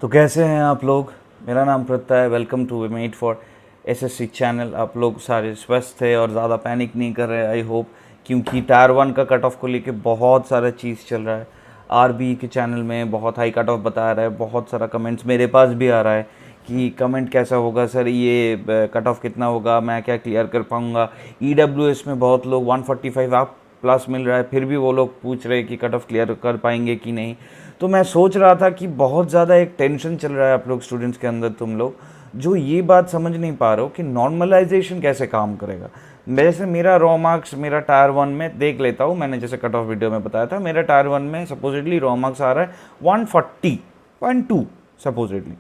तो कैसे हैं आप लोग। मेरा नाम प्रत्यय है। Welcome to mate for SSC channel. आप लोग सारे स्वस्थ थे और ज़्यादा पैनिक नहीं कर रहे आई होप, क्योंकि टायर 1 का कट ऑफ को लेके बहुत सारा चीज़ चल रहा है। आरबी के चैनल में बहुत हाई कट ऑफ बता रहा है, बहुत सारा कमेंट्स मेरे पास भी आ रहा है कि कमेंट कैसा होगा सर, ये कट ऑफ कितना होगा, मैं क्या क्लियर कर पाऊँगा। ईडब्ल्यूएस में बहुत लोग 145 आप प्लस मिल रहा है, फिर भी वो लोग पूछ रहे हैं कि कट ऑफ क्लियर कर पाएंगे कि नहीं। तो मैं सोच रहा था कि बहुत ज़्यादा एक टेंशन चल रहा है आप लोग स्टूडेंट्स के अंदर, तुम लोग जो ये बात समझ नहीं पा रहे हो कि नॉर्मलाइजेशन कैसे काम करेगा। जैसे मेरा रॉ मार्क्स मेरा टायर 1 में देख लेता हूँ, मैंने जैसे कट ऑफ वीडियो में बताया था, मेरा टायर 1 में सपोजिटली रॉ मार्क्स आ रहा है 140.2 सपोजिटली।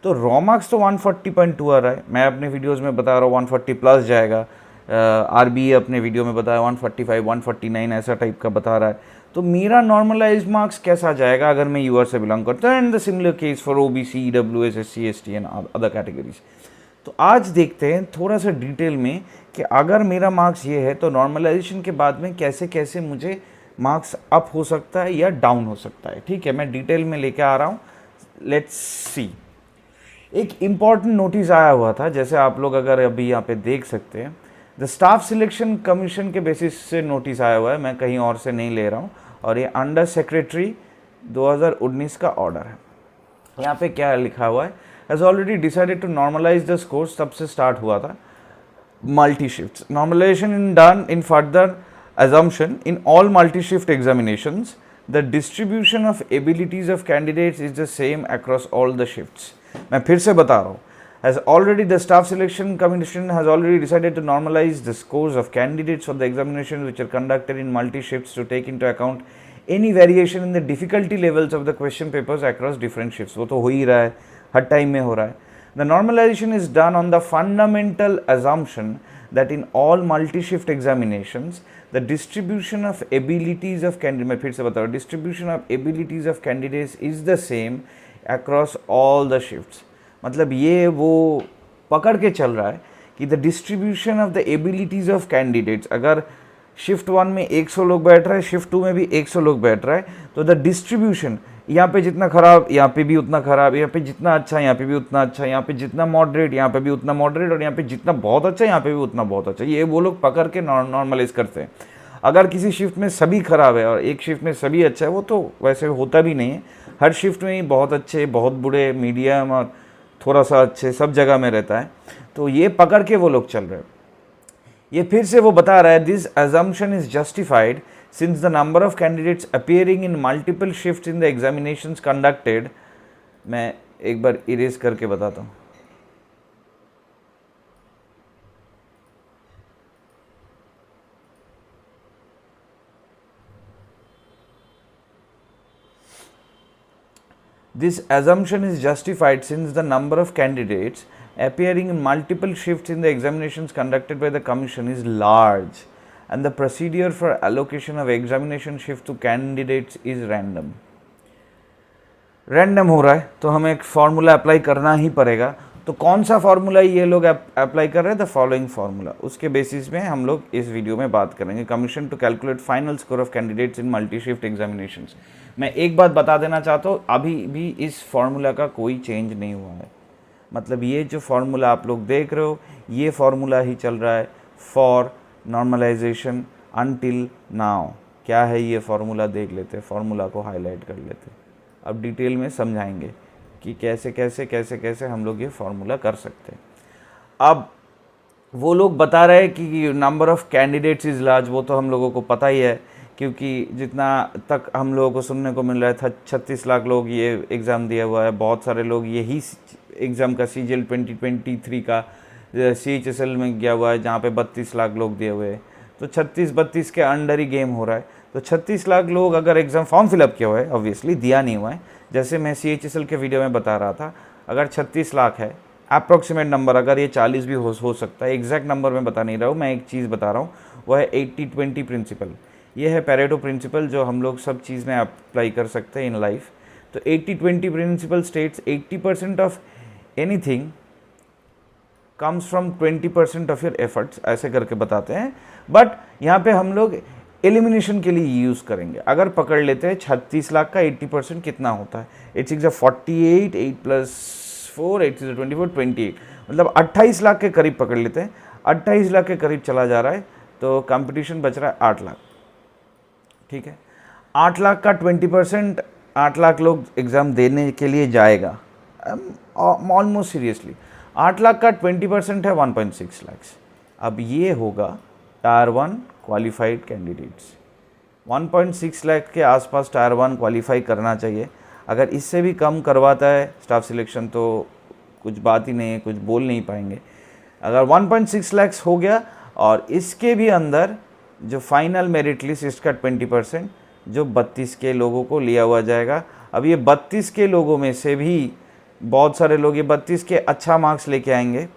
तो रॉ मार्क्स तो 140.2 आ रहा है, मैं अपने वीडियोज़ में बता रहा हूँ 140 प्लस जाएगा। आरबी अपने वीडियो में बताया 145 149 ऐसा टाइप का बता रहा है। तो मेरा नॉर्मलाइज मार्क्स कैसा जाएगा अगर मैं यूआर से बिलोंग करता हूँ, and the similar case for OBC EWS SC ST and other categories. तो आज देखते हैं थोड़ा सा डिटेल में कि अगर मेरा मार्क्स ये है तो नॉर्मलाइजेशन के बाद में कैसे कैसे मुझे मार्क्स अप हो सकता है या डाउन हो सकता है। ठीक है, मैं डिटेल में लेके आ रहा हूँ, लेट्स सी। एक इम्पॉर्टेंट नोटिस आया हुआ था, जैसे आप लोग अगर अभी यहाँ पे देख सकते हैं, द स्टाफ सिलेक्शन कमीशन के बेसिस से नोटिस आया हुआ है, मैं कहीं और से नहीं ले रहा हूँ, और ये अंडर सेक्रेटरी 2019 का ऑर्डर है। यहाँ पे क्या लिखा हुआ है, has already decided to normalize the scores, तब से स्टार्ट हुआ था multi shift normalization in done in further assumption in all multi-shift examinations the distribution of abilities of candidates is the same across all the shifts। मैं फिर से बता रहा हूँ, as already the staff selection commission has already decided to normalize the scores of candidates for the examinations which are conducted in multi-shifts to take into account any variation in the difficulty levels of the question papers across different shifts। वो तो हो ही रहा है, हर time में हो रहा है। The normalization is done on the fundamental assumption that in all multi-shift examinations the distribution of abilities of candidate, मैं फिर से बता रहा हूँ, distribution of abilities of candidates is the same across all the shifts। मतलब ये वो पकड़ के चल रहा है कि the distribution of the abilities of candidates, अगर शिफ्ट 1 में 100 लोग बैठ रहे हैं, शिफ्ट 2 में भी 100 लोग बैठ रहा है, तो द डिस्ट्रीब्यूशन यहाँ पे जितना खराब यहाँ पे भी उतना खराब, यहाँ पे जितना अच्छा यहाँ पे भी उतना अच्छा, यहाँ पे जितना मॉडरेट यहाँ पे भी उतना मॉडरेट, और यहाँ पे जितना बहुत अच्छा यहाँ पे भी उतना बहुत अच्छा, ये वो लोग पकड़ के नॉर्मलाइज करते हैं। अगर किसी शिफ्ट में सभी खराब है और एक शिफ्ट में सभी अच्छा है, वो तो वैसे होता भी नहीं है। हर शिफ्ट में ही बहुत अच्छे, बहुत बुरे, मीडियम और थोड़ा सा अच्छे सब जगह में रहता है। तो ये पकड़ के वो लोग चल रहे हैं। ये फिर से वो बता रहा है, this assumption is justified since the number of candidates appearing in multiple shifts in the examinations conducted। मैं एक बार इरेज करके बताता हूँ। This assumption is justified since the number of candidates appearing in multiple shifts in the examinations conducted by the commission is large and the procedure for allocation of examination shift to candidates is random। Random हो रहा है तो हमें एक formula apply करना ही पड़ेगा। तो कौन सा फार्मूला ये लोग अप्लाई कर रहे हैं, द फॉलोइंग फार्मूला, उसके बेसिस में हम लोग इस वीडियो में बात करेंगे। Commission to calculate final score of candidates in multi shift examinations. मैं एक बात बता देना चाहता हूँ, अभी भी इस फार्मूला का कोई चेंज नहीं हुआ है। मतलब ये जो फार्मूला आप लोग देख रहे हो, ये फार्मूला ही चल रहा है फॉर नॉर्मलाइजेशन अनटिल नाउ। क्या है ये फार्मूला, देख लेते हैं, फार्मूला को हाईलाइट कर लेते हैं, अब डिटेल में समझाएंगे कि कैसे कैसे कैसे कैसे हम लोग ये फार्मूला कर सकते हैं। अब वो लोग बता रहे हैं कि number of candidates is large, वो तो हम लोगों को पता ही है, क्योंकि जितना तक हम लोगों को सुनने को मिल रहा था 36 लाख लोग ये एग्ज़ाम दिया हुआ है। बहुत सारे लोग यही एग्ज़ाम का CGL 2023 का CHSL में गया हुआ है, जहाँ पे 32 लाख लोग दिए हुए हैं। तो 36-32 के अंडर ही गेम हो रहा है। तो 36 लाख लोग अगर एग्ज़ाम फॉर्म फिलअप किया हुआ है, ऑब्वियसली दिया नहीं हुआ है, जैसे मैं CHSL के वीडियो में बता रहा था, अगर 36 लाख है अप्रॉक्सीमेट नंबर, अगर ये 40 भी हो सकता है, एग्जैक्ट नंबर मैं बता नहीं रहा हूँ, मैं एक चीज़ बता रहा हूँ, वह है 80-20 प्रिंसिपल। ये है पैरेटो प्रिंसिपल, जो हम लोग सब चीज़ में अप्लाई कर सकते हैं इन लाइफ। तो 80-20 principal states 80% of anything comes from 20% of your efforts, ऐसे करके बताते हैं। बट यहाँ पे हम लोग एलिमिनेशन के लिए यूज़ करेंगे। अगर पकड़ लेते हैं 36 लाख का 80% कितना होता है, 8 6 48, 8 + 4 8 6 24 28, मतलब 28 लाख के करीब पकड़ लेते हैं। 28 लाख के करीब चला जा रहा है, तो कंपटीशन बच रहा है 8 लाख। ठीक है, 8 लाख का 20%, 8 लाख लोग एग्ज़ाम देने के लिए जाएगा ऑलमोस्ट सीरियसली। 8 लाख का 20% है 1.6 लाख। अब ये होगा टायर 1 क्वालिफाइड कैंडिडेट्स। 1.6 लाख के आसपास टायर 1 क्वालिफाई करना चाहिए। अगर इससे भी कम करवाता है स्टाफ सिलेक्शन तो कुछ बात ही नहीं है, कुछ बोल नहीं पाएंगे। अगर 1.6 लाख हो गया और इसके भी अंदर जो फाइनल मेरिट लिस्ट इसका 20%, जो 32 के लोगों को लिया हुआ जाएगा। अब ये 32 के लोगों में से भी बहुत सारे लोग ये 32 के अच्छा मार्क्स लेके आएंगे।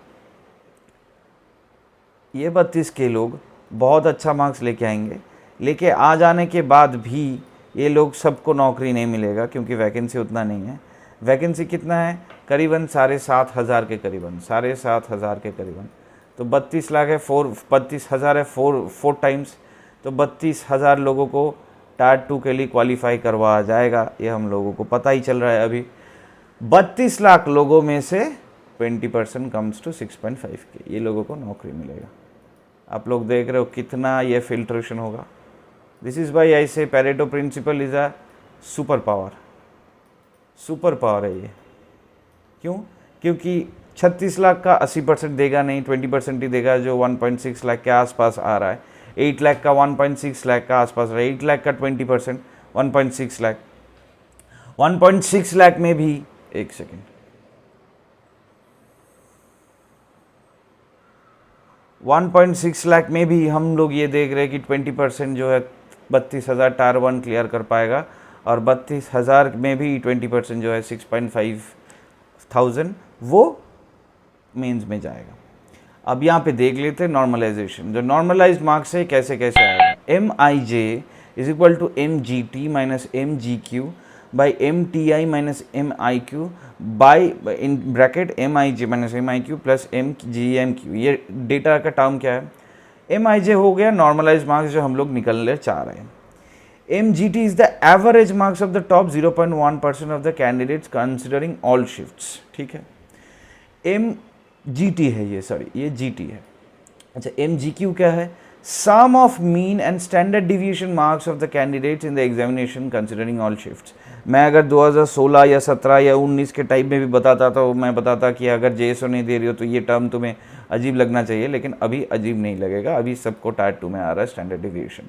ये 32 के लोग बहुत अच्छा मार्क्स लेके आएंगे, लेके आ जाने के बाद भी ये लोग सबको नौकरी नहीं मिलेगा क्योंकि वैकेंसी उतना नहीं है। वैकेंसी कितना है? करीबन 7,500 के करीबन, 7,500 के करीबन। तो 32 लाख है, 32,000 है, 4 टाइम्स, तो 32,000 लोगों को टायर 2 के लिए क्वालिफाई करवाया जाएगा। ये हम लोगों को पता ही चल रहा है अभी। 32 लाख लोगों में से 20% कम्स टू 6.5 के, ये लोगों को नौकरी मिलेगा। आप लोग देख रहे हो कितना ये फिल्ट्रेशन होगा। This is why I say Pareto principle is a super power. Super power है ये। क्यों? क्योंकि 36 लाख का 80% देगा नहीं, 20% ही देगा, जो 1.6 लाख के आसपास आ रहा है। 8 लाख का 1.6 लाख का आसपास रहा है। 8 लाख का 20% 1.6 लाख। 1.6 लाख में भी, एक सेकेंड, 1.6 लाख में भी हम लोग ये देख रहे हैं कि 20% जो है 32,000 टायर 1 क्लियर कर पाएगा, और 32,000 में भी 20% जो है 6,500 वो मेंस में जाएगा। अब यहाँ पे देख लेते हैं नॉर्मलाइजेशन। जो नॉर्मलाइज्ड मार्क्स है कैसे कैसे आएगा। MIJ is equal to MGT minus MGQ by MTI minus MIQ by in bracket MIJ minus MIQ plus MGMQ। ये डेटा का टर्म क्या है? MIJ हो गया नॉर्मलाइज्ड मार्क्स जो हम लोग निकलने चाह रहे हैं। MGT is the average marks of the top 0.1% of the candidates considering all shifts. ठीक है, MGT है ये, सॉरी ये GT है। अच्छा, MGQ क्या है? Sum of mean and standard deviation marks of the candidates in the examination considering all shifts. मैं अगर 2016 या 17 या 19 के टाइप में भी बताता तो मैं बताता कि अगर JSO नहीं दे रही हो तो ये टर्म तुम्हें अजीब लगना चाहिए, लेकिन अभी अजीब नहीं लगेगा। अभी सबको टायर 2 में आ रहा है स्टैंडर्ड डिविएशन।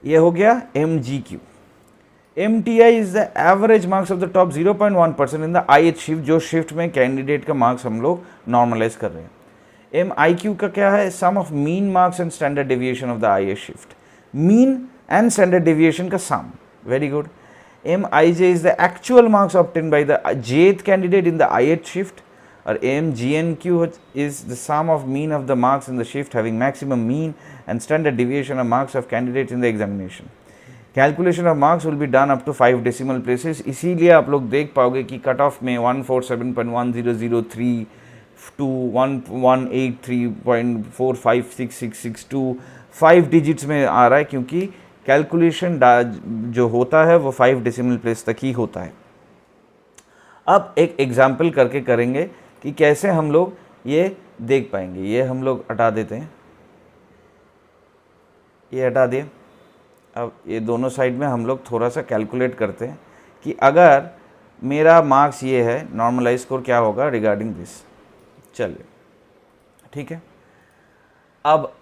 ये हो गया MGQ। MTI is the average marks of the top 0.1% in the IH shift, जो शिफ्ट में कैंडिडेट का मार्क्स हम लोग नॉर्मलाइज कर रहे हैं। MIQ का क्या है? Sum of mean marks and standard deviation of the IH shift. Mean and standard deviation का sum. Very good. MIJ is the actual marks obtain by the jth candidate in the IH shift, और MGNQ is the sum of mean of the marks in the shift having maximum mean and standard deviation of marks of candidates in the examination. Calculation of marks will be done up to 5 decimal places. इसीलिए आप लोग देख पाओगे कि cut off में 147.1003 to 1183.456662 5 digits में आ रहा है, क्योंकि कैलकुलेशन जो होता है वो 5 डेसिमल प्लेस तक ही होता है। अब एक एग्जाम्पल करके करेंगे कि कैसे हम लोग ये देख पाएंगे। ये हम लोग हटा देते हैं, ये हटा दिए। अब ये दोनों साइड में हम लोग थोड़ा सा कैलकुलेट करते हैं कि अगर मेरा मार्क्स ये है, नॉर्मलाइज स्कोर क्या होगा रिगार्डिंग दिस। चलिए ठीक है। अब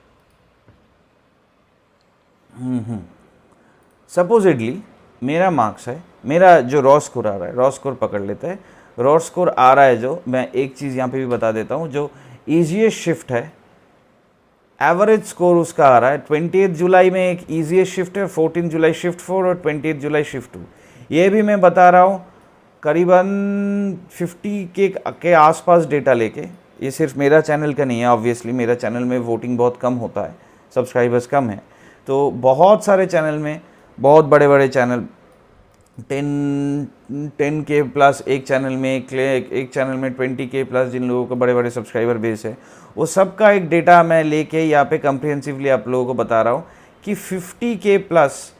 सपोजिटली मेरा मार्क्स है, मेरा जो रॉ स्कोर आ रहा है, रॉ स्कोर पकड़ लेते हैं। रॉ स्कोर आ रहा है जो, मैं एक चीज़ यहाँ पे भी बता देता हूँ, जो ईजीएस्ट शिफ्ट है एवरेज स्कोर उसका आ रहा है 28 जुलाई में एक ईजीएस्ट शिफ्ट है, 14 जुलाई शिफ्ट 4 और 28 जुलाई शिफ्ट 2। ये भी मैं बता रहा हूँ करीबन 50 के आसपास डेटा लेके। ये सिर्फ मेरा चैनल का नहीं है, ऑब्वियसली मेरा चैनल में वोटिंग बहुत कम होता है, सब्सक्राइबर्स कम है, तो बहुत सारे चैनल में, बहुत बड़े बड़े चैनल 10K प्लस, एक चैनल में एक चैनल में 20K प्लस, जिन लोगों को बड़े बड़े सब्सक्राइबर बेस है, वो सब का एक डेटा मैं लेके यहाँ पे कम्प्रिहेंसिवली आप लोगों को बता रहा हूँ कि 50K प्लस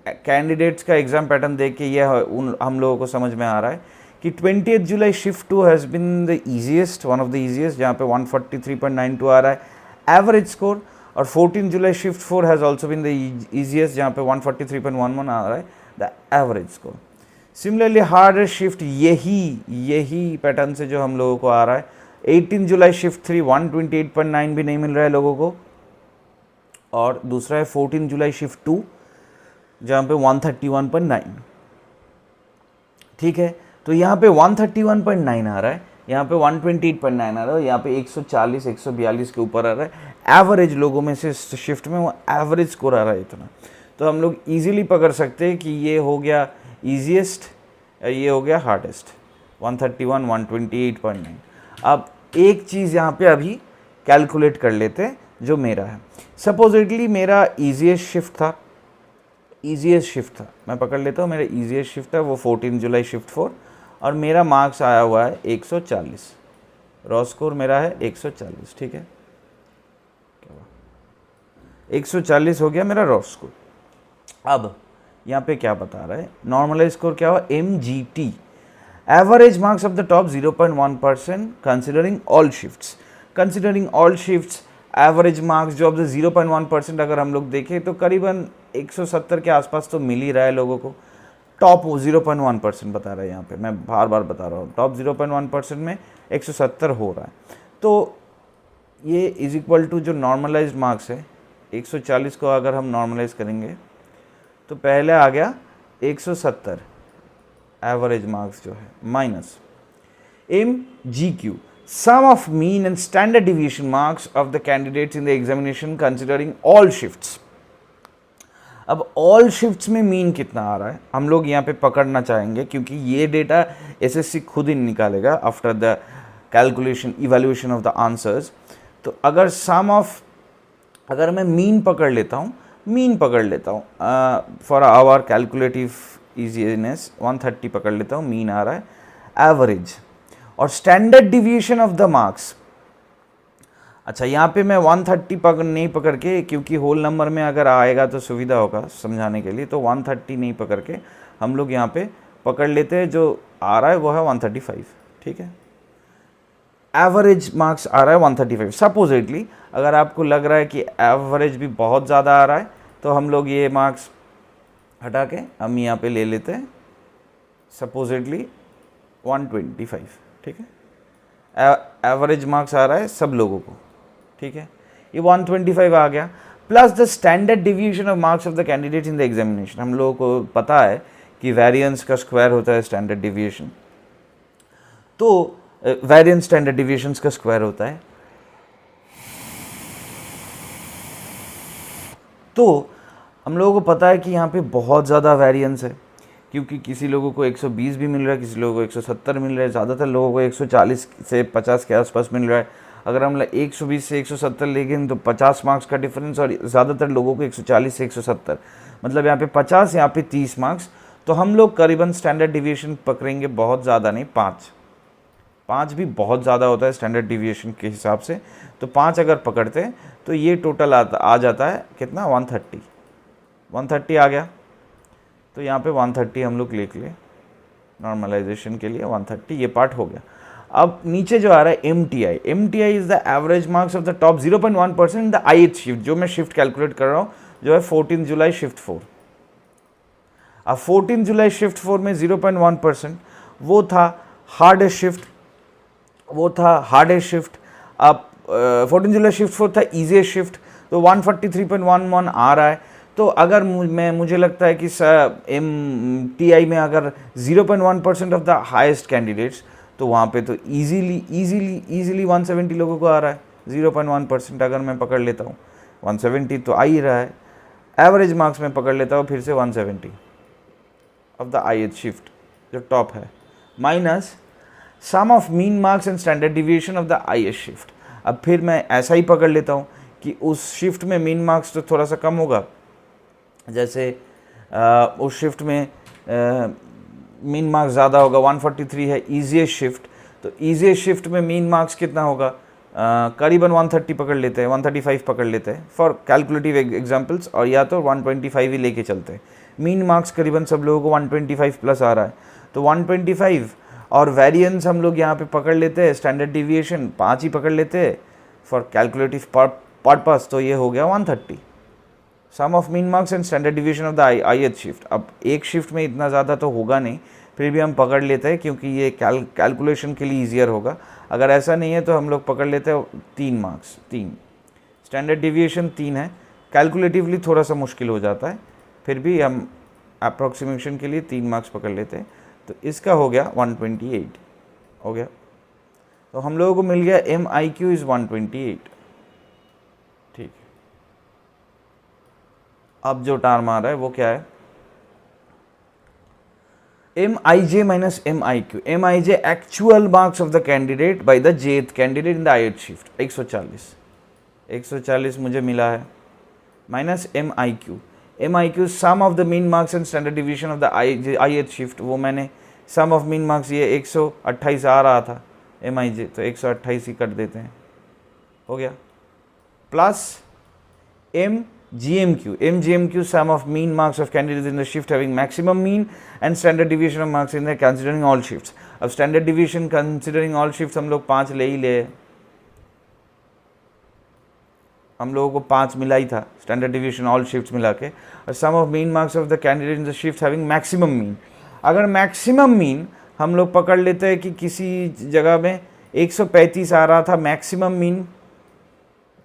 कैंडिडेट्स का एग्ज़ाम पैटर्न देख के ये हम लोगों को समझ में आ रहा है कि 20th July shift 2 has been the easiest, one of the easiest, जहाँ पे 143.92 आ रहा है एवरेज स्कोर, और 14 July shift 4 has also been the easiest, जहाँ पे 143.11 आ रहा है the average score. Similarly harder shift यही पैटर्न से जो हम लोगों को आ रहा है, 18 जुलाई शिफ्ट 3 128.9 भी नहीं मिल रहा है लोगों को, और दूसरा है 14 जुलाई शिफ्ट 2 जहाँ पे 131.9। ठीक है, तो यहाँ पे 131.9 आ रहा है, यहाँ पे 128.9 आ रहा है, यहाँ पे 140 142 के ऊपर आ रहा है। एवरेज लोगों में से शिफ्ट में वो एवरेज स्कोर आ रहा है इतना, तो हम लोग इजीली पकड़ सकते हैं कि ये हो गया ईजीएस्ट, ये हो गया हार्डेस्ट, 131 128.9। अब एक चीज़ यहाँ पे अभी कैलकुलेट कर लेते हैं जो मेरा है। सपोजिटली मेरा ईजीएस्ट शिफ्ट था, मैं पकड़ लेता हूँ, मेरा ईजीएस्ट शिफ्ट है वो 14 जुलाई शिफ्ट 4, और मेरा मार्क्स आया हुआ है 140, रॉ स्कोर मेरा है 140। ठीक है, 140 हो गया मेरा रॉ स्कोर। अब यहाँ पे क्या बता रहा है, नॉर्मलाइज स्कोर क्या हुआ, MGT, average marks of the top 0.1% considering all shifts. Average marks जो ऑफ द 0.1% अगर हम लोग देखें तो करीबन 170 के आसपास तो मिल ही रहा है लोगों को। टॉप 0.1% बता रहा है, यहाँ पे मैं बार बार बता रहा हूँ, टॉप 0.1% में 170 हो रहा है, तो ये इज इक्वल टू जो नॉर्मलाइज्ड मार्क्स है 140 को अगर हम नॉर्मलाइज करेंगे तो पहले आ गया 170 एवरेज मार्क्स जो है, minus MGQ, sum of mean and standard deviation marks of the candidates in the examination considering all shifts। अब ऑल शिफ्ट्स में मीन कितना आ रहा है हम लोग यहाँ पे पकड़ना चाहेंगे, क्योंकि ये डेटा SSC खुद ही निकालेगा after the calculation evaluation of the answers. तो अगर मैं मीन पकड़ लेता हूँ फॉर आवर कैलकुलेटिव इजीनेस 130 पकड़ लेता हूँ, मीन आ रहा है एवरेज, और standard deviation of the marks. अच्छा, यहाँ पे मैं 130 नहीं पकड़ के, क्योंकि होल नंबर में अगर आएगा तो सुविधा होगा समझाने के लिए, तो 130 नहीं पकड़ के हम लोग यहाँ पे पकड़ लेते हैं, जो आ रहा है वो है 135। ठीक है, एवरेज मार्क्स आ रहा है 135। सपोजिटली अगर आपको लग रहा है कि एवरेज भी बहुत ज़्यादा आ रहा है तो हम लोग ये मार्क्स हटा के हम यहाँ पे ले लेते हैं सपोजिटली 125। ठीक है, एवरेज मार्क्स आ रहा है सब लोगों को। ठीक है, ये 125 आ गया, plus the standard deviation of marks of the candidate in the examination. हम लोगों को पता है कि वेरिएंस का स्क्वायर होता है स्टैंडर्ड डिविएशन, तो वेरिएंस स्टैंडर्ड डिविएशंस का स्क्वायर होता है। तो हम लोगों को पता है कि यहाँ पे बहुत ज़्यादा वेरिएंस है, क्योंकि किसी लोगों को 120 भी मिल रहा है, किसी लोगों को 170 मिल रहा है, ज़्यादातर लोगों को 140 से 50 के आसपास मिल रहा है। अगर हम 120 से 170 लेंगे तो 50 मार्क्स का डिफरेंस, और ज़्यादातर लोगों को 140 से 170, मतलब यहाँ पे 50, यहाँ पे 30 मार्क्स। तो हम लोग करीबन स्टैंडर्ड डिविएशन पकड़ेंगे, बहुत ज़्यादा नहीं, 5 भी बहुत ज़्यादा होता है स्टैंडर्ड डिविएशन के हिसाब से। तो 5 अगर पकड़ते हैं तो ये टोटल आ जाता है कितना, 130 आ गया। तो यहाँ पे 130 हम लोग लिख ले नॉर्मलाइजेशन के लिए, 130 ये पार्ट हो गया। अब नीचे जो आ रहा है MTI is the average marks of the top 0.1% in the IH shift, जो मैं शिफ्ट कैलकुलेट कर रहा हूँ, जो है 14 जुलाई शिफ्ट 4। अब 14 जुलाई शिफ्ट 4 में 0.1% वो था हार्डेस्ट शिफ्ट। अब 14 जुलाई शिफ्ट 4 था ईजीएस्ट शिफ्ट, तो 143.11 आ रहा है। तो अगर मुझे लगता है कि MTI में अगर 0.1% ऑफ द हाईएस्ट कैंडिडेट्स, तो वहाँ पे तो इजीली 170 लोगों को आ रहा है। 0.1% अगर मैं पकड़ लेता हूँ 170 तो आ ही रहा है। एवरेज मार्क्स में पकड़ लेता हूँ फिर से 170 ऑफ द IH शिफ्ट जो टॉप है, minus sum of mean marks and standard deviation of the IH shift. अब फिर मैं ऐसा ही पकड़ लेता हूँ कि उस शिफ्ट में मीन मार्क्स तो थोड़ा सा कम होगा, जैसे उस शिफ्ट में मीन मार्क्स ज़्यादा होगा, 143 है ईजीएस्ट शिफ्ट, तो ईजीएस्ट शिफ्ट में मीन मार्क्स कितना होगा, करीबन 130 पकड़ लेते हैं, 135 पकड़ लेते हैं फॉर कैलकुलेटिव एग्जांपल्स, और या तो 125 ही लेके चलते हैं। मीन मार्क्स करीबन सब लोगों को 125 प्लस आ रहा है, तो 125 और वेरिएंस हम लोग यहाँ पे पकड़ लेते हैं, स्टैंडर्ड डिविएशन 5 ही पकड़ लेते हैं फॉर कैलकुलेटिव पर्पस, तो ये हो गया 130। Sum of mean marks and standard deviation of the ith shift. अब एक शिफ्ट में इतना ज़्यादा तो होगा नहीं, फिर भी हम पकड़ लेते हैं क्योंकि ये कैलकुलेशन के लिए ईजियर होगा। अगर ऐसा नहीं है तो हम लोग पकड़ लेते हैं 3 मार्क्स, 3 स्टैंडर्ड डिविएशन 3 है, कैलकुलेटिवली थोड़ा सा मुश्किल हो जाता है, फिर भी हम अप्रॉक्सीमेशन के लिए 3 मार्क्स पकड़ लेते हैं। तो इसका हो गया 128 हो गया। तो हम लोगों को मिल गया MIQ इज़ 128। ठीक है, अब जो टर्म आ रहा है वो क्या है, MIJ minus MIQ। MIJ actual marks of the candidate by the jth candidate in the ith shift 140 मुझे मिला है, minus MIQ sum of the mean marks and standard division of the ith shift, वो मैंने सम of mean marks ये 128 आ रहा था MIJ, तो 128 ही कर देते हैं, हो गया, plus MGMQ sum of mean marks of candidates in the shift having maximum mean and standard deviation of marks in the considering all shifts। अब standard deviation considering all shifts हम लोग 5 ले ही ले, हम लोगों को 5 मिला ही था standard deviation all shifts मिला के, और sum of mean marks of the candidate in the shifts having maximum mean। अगर maximum mean हम लोग पकड़ लेते हैं कि किसी जगह में 135 आ रहा था मैक्सिमम मीन,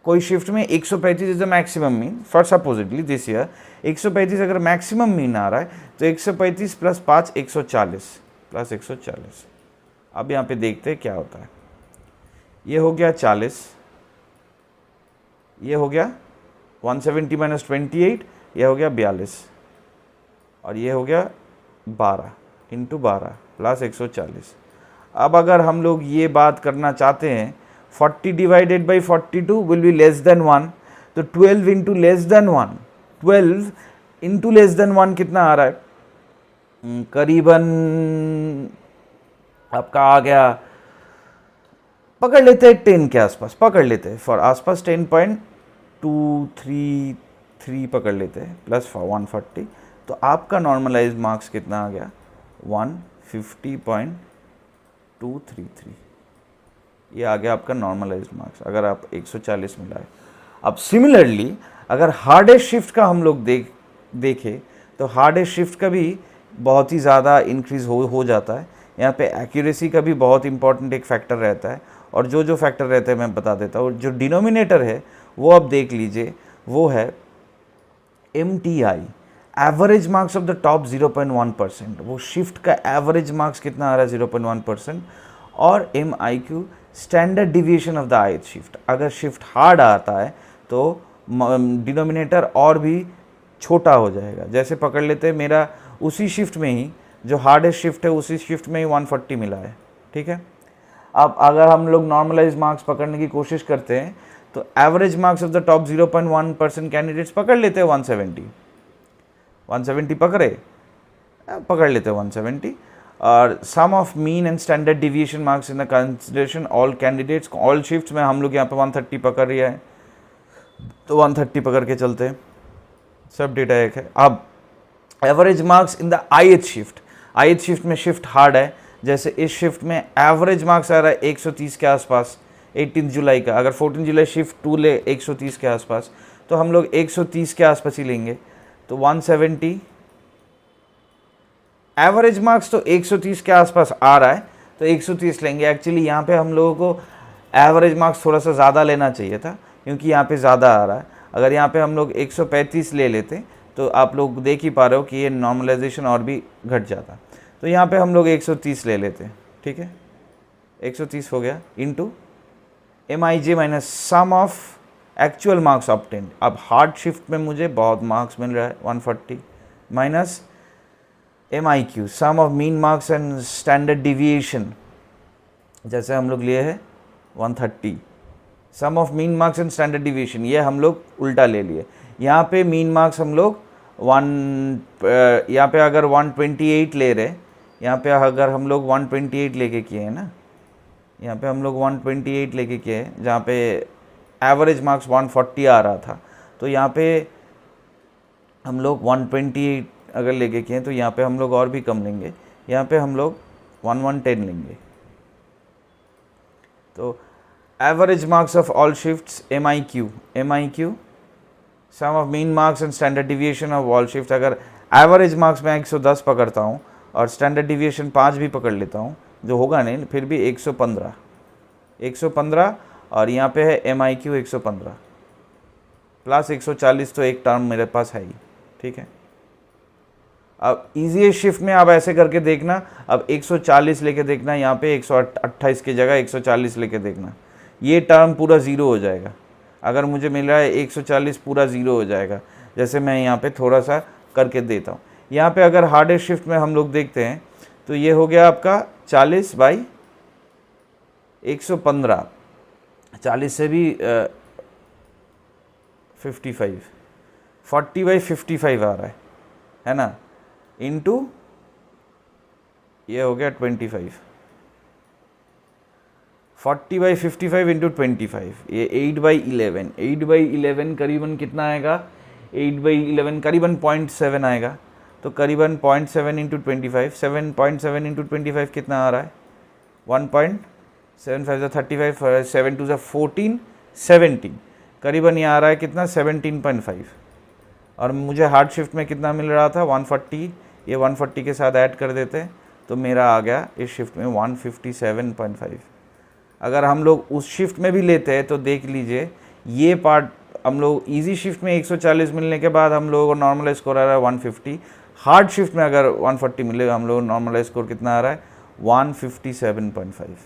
कोई शिफ्ट में 135 is the maximum mean for supposedly this year, 135 अगर मैक्सिमम मीन आ रहा है तो 135 प्लस 5 140 प्लस 140। अब यहाँ पे देखते हैं क्या होता है, ये हो गया 40, ये हो गया 170 माइनस 28, ये हो गया 42, और ये हो गया 12 इंटू 12 प्लस 140। अब अगर हम लोग ये बात करना चाहते हैं 40 divided by 42 will be less than 1, तो 12 into less than 1, 12 into less than 1 कितना आ रहा है, करीबन आपका आ गया, पकड़ लेते हैं 10 के आसपास, पकड़ लेते हैं फॉर आसपास 10.233 पकड़ लेते हैं प्लस 140, तो आपका नॉर्मलाइज्ड मार्क्स कितना आ गया 150.233, ये आ गया आपका नॉर्मलाइज्ड मार्क्स अगर आप 140 मिलाए। अब सिमिलरली अगर हार्डेस्ट शिफ्ट का हम लोग देखें तो हार्डेस्ट शिफ्ट का भी बहुत ही ज़्यादा इंक्रीज़ हो जाता है। यहाँ पे एक्यूरेसी का भी बहुत इंपॉर्टेंट एक फैक्टर रहता है, और जो फैक्टर रहते हैं मैं बता देता हूँ। जो डिनोमिनेटर है वो आप देख लीजिए, वो है MTI average marks of the top 0.1%, वो शिफ्ट का एवरेज मार्क्स कितना आ रहा है 0.1%, और MIQ standard deviation of the ith shift. अगर शिफ्ट हार्ड आता है तो डिनोमिनेटर और भी छोटा हो जाएगा। जैसे पकड़ लेते हैं मेरा उसी शिफ्ट में ही जो हार्डेस्ट शिफ्ट है उसी शिफ्ट में ही 140 मिला है, ठीक है। अब अगर हम लोग नॉर्मलाइज मार्क्स पकड़ने की कोशिश करते हैं तो average marks of the top 0.1% candidates पकड़ लेते हैं 170 पकड़ लेते हैं 170, और sum of mean and standard deviation marks in the consideration all candidates, all shifts में हम लोग यहाँ पे 130 पकड़ रही है, तो 130 पकड़ के चलते हैं, सब डेटा एक है। अब average marks in the ith shift में शिफ्ट हार्ड है, जैसे इस शिफ्ट में एवरेज मार्क्स आ रहा है 130 के आसपास 18 जुलाई का। अगर 14 जुलाई शिफ्ट 2 ले 130 के आसपास, तो हम लोग 130 के आसपास ही लेंगे, तो 170 एवरेज मार्क्स तो 130 के आसपास आ रहा है तो 130 लेंगे। एक्चुअली यहाँ पे हम लोगों को एवरेज मार्क्स थोड़ा सा ज़्यादा लेना चाहिए था क्योंकि यहाँ पे ज़्यादा आ रहा है। अगर यहाँ पे हम लोग 135 ले लेते तो आप लोग देख ही पा रहे हो कि ये नॉर्मलाइजेशन और भी घट जाता, तो यहाँ पे हम लोग 130 ले लेते हैं, ठीक है। 130 हो गया into MIJ minus sum of actual marks obtained. अब हार्ड शिफ्ट में मुझे बहुत मार्क्स मिल रहा है 140 minus MIQ sum of mean marks and standard deviation, जैसे हम लोग लिए है 130 sum of mean marks and standard deviation, ये हम लोग उल्टा ले लिए। यहाँ पे मीन मार्क्स हम लोग यहाँ पे अगर 128 ले रहे, यहाँ पे अगर हम लोग 128 लेके किए हैं ना, यहाँ पे हम लोग 128 लेके किए, जहाँ पे एवरेज मार्क्स 140 आ रहा था, तो यहाँ पे हम लोग 128 अगर लेके किए तो यहाँ पे हम लोग और भी कम लेंगे, यहाँ पे हम लोग 1110 लेंगे। तो average marks of all shifts MIQ sum of mean marks and standard deviation of all shift. अगर एवरेज मार्क्स मैं 110 पकड़ता हूँ और स्टैंडर्ड डिविएशन 5 भी पकड़ लेता हूँ, जो होगा नहीं, फिर भी 115 और यहाँ पे है MIQ 115 प्लस 140, तो एक टर्म मेरे पास है ही, ठीक है। अब ईजीएस्ट शिफ्ट में आप ऐसे करके देखना, अब 140 लेके देखना, यहाँ पे 128 की जगह 140 लेके देखना, ये टर्म पूरा ज़ीरो हो जाएगा। अगर मुझे मिल रहा है 140 पूरा ज़ीरो हो जाएगा। जैसे मैं यहाँ पे थोड़ा सा करके देता हूँ, यहाँ पे अगर हार्डेस्ट शिफ्ट में हम लोग देखते हैं तो ये हो गया आपका 40/115, 40 से भी 55, 40/55 आ रहा है ना, इंटू ये हो गया 25, 40/55 इंटू 25, ये 8/11, 8/11 करीबन कितना आएगा, 8/11 करीबन 0.7 आएगा। तो करीबन 0.7 इंटू 25, 7.7 इंटू 25 कितना आ रहा है, 1.75 35, 7 2 14, 17, करीबन ये आ रहा है कितना, 17.5। और मुझे हार्ड शिफ्ट में कितना मिल रहा था, 140, ये 140 के साथ ऐड कर देते हैं तो मेरा आ गया इस शिफ्ट में 157.5। अगर हम लोग उस शिफ्ट में भी लेते हैं तो देख लीजिए, ये पार्ट हम लोग इजी शिफ्ट में 140 मिलने के बाद हम लोगों को नॉर्मल स्कोर आ रहा है 150, हार्ड शिफ्ट में अगर 140 मिलेगा हम लोग नॉर्मल स्कोर कितना आ रहा है, 157.5।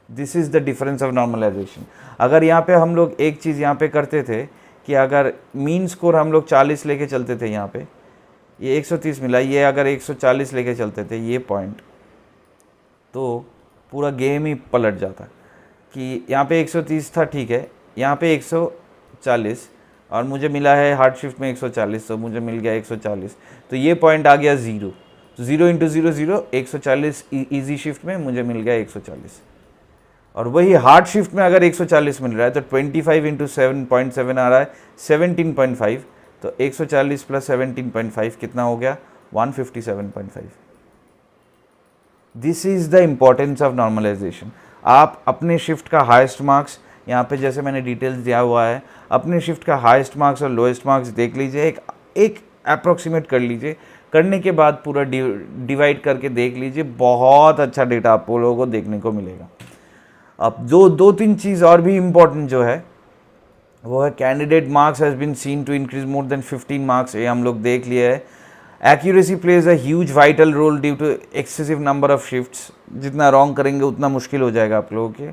This is the difference of normalization. अगर यहाँ पे हम लोग एक चीज़ यहाँ पे करते थे कि अगर मीन स्कोर हम लोग 40 लेके चलते थे, यहाँ पे ये 130 मिला, ये अगर 140 लेके चलते थे ये पॉइंट, तो पूरा गेम ही पलट जाता। कि यहाँ पे 130 था, ठीक है, यहाँ पे 140 और मुझे मिला है हार्ड शिफ्ट में 140, तो मुझे मिल गया 140, तो ये पॉइंट आ गया 0, तो 0 इंटू 0 0, 140 ईजी शिफ्ट में मुझे मिल गया 140। और वही हार्ड शिफ्ट में अगर 140 मिल रहा है तो 25 इंटू 7.7 आ रहा है 17.5, तो 140 प्लस 17.5 कितना हो गया, 157.5। This is the importance of normalization. आप अपने शिफ्ट का हाईएस्ट मार्क्स, यहाँ पे जैसे मैंने डिटेल्स दिया हुआ है, अपने शिफ्ट का हाईएस्ट मार्क्स और लोएस्ट मार्क्स देख लीजिए, एक अप्रोक्सीमेट कर लीजिए, करने के बाद पूरा डिवाइड करके देख लीजिए, बहुत अच्छा डेटा आप लोगों को देखने को मिलेगा। अब जो 2-3 चीज़ और भी इम्पोर्टेंट जो है वो है candidate marks has been seen to increase more than 15 marks, ये हम लोग देख लिया है। Accuracy plays a huge vital role due to excessive number of shifts, जितना रॉन्ग करेंगे उतना मुश्किल हो जाएगा आप लोगों के।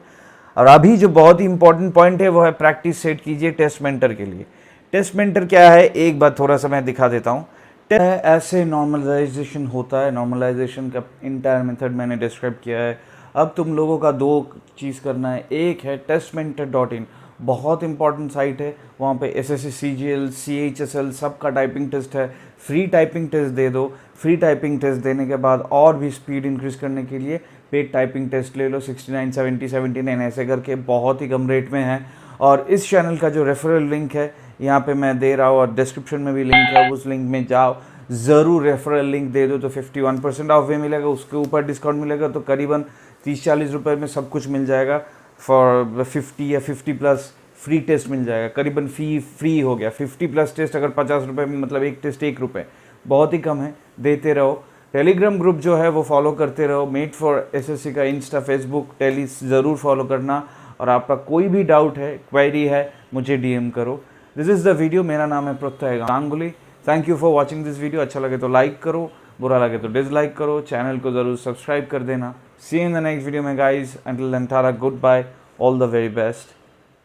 और अभी जो बहुत ही इंपॉर्टेंट पॉइंट है वो है प्रैक्टिस सेट कीजिए टेस्ट मेंटर के लिए। टेस्ट मेंटर क्या है, एक बार थोड़ा सा मैं दिखा देता हूँ। ऐसे नॉर्मलाइजेशन होता है, नॉर्मलाइजेशन का इंटायर मेथड मैंने डिस्क्राइब किया है। अब तुम लोगों का 2 चीज़ करना है, एक है testmentor.in, बहुत इंपॉर्टेंट साइट है, वहाँ पे SSC CGL CHSL सबका टाइपिंग टेस्ट है, फ्री टाइपिंग टेस्ट दे दो। फ्री टाइपिंग टेस्ट देने के बाद और भी स्पीड इंक्रीज़ करने के लिए पेड टाइपिंग टेस्ट ले लो, 69 70 79 ऐसे करके बहुत ही कम रेट में है। और इस चैनल का जो रेफरल लिंक है यहाँ पे मैं दे रहा हूँ और डिस्क्रिप्शन में भी लिंक है, उस लिंक में जाओ, ज़रूर रेफरल लिंक दे दो तो 51% ऑफ भी मिलेगा, उसके ऊपर डिस्काउंट मिलेगा, तो करीबन 30-40 रुपये में सब कुछ मिल जाएगा। फॉर 50 या 50 प्लस फ्री टेस्ट मिल जाएगा, करीबन फ़ी फ्री हो गया। 50 प्लस टेस्ट अगर 50 रुपये में, मतलब एक टेस्ट 1 रुपये, बहुत ही कम है, देते रहो। टेलीग्राम ग्रुप जो है वो फॉलो करते रहो, मेट फॉर SSC का इंस्टा फेसबुक टेली ज़रूर फॉलो करना। और आपका कोई भी डाउट है, क्वेरी है, मुझे DM करो। दिस इज़ द वीडियो, मेरा नाम है प्रत्यय Ganguly. Thank you for watching this video. अच्छा लगे तो लाइक करो, बुरा लगे तो डिसलाइक करो, चैनल को ज़रूर सब्सक्राइब कर देना। See you in the next video में guys, until then tata, good bye, all the very best,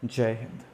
जय हिंद।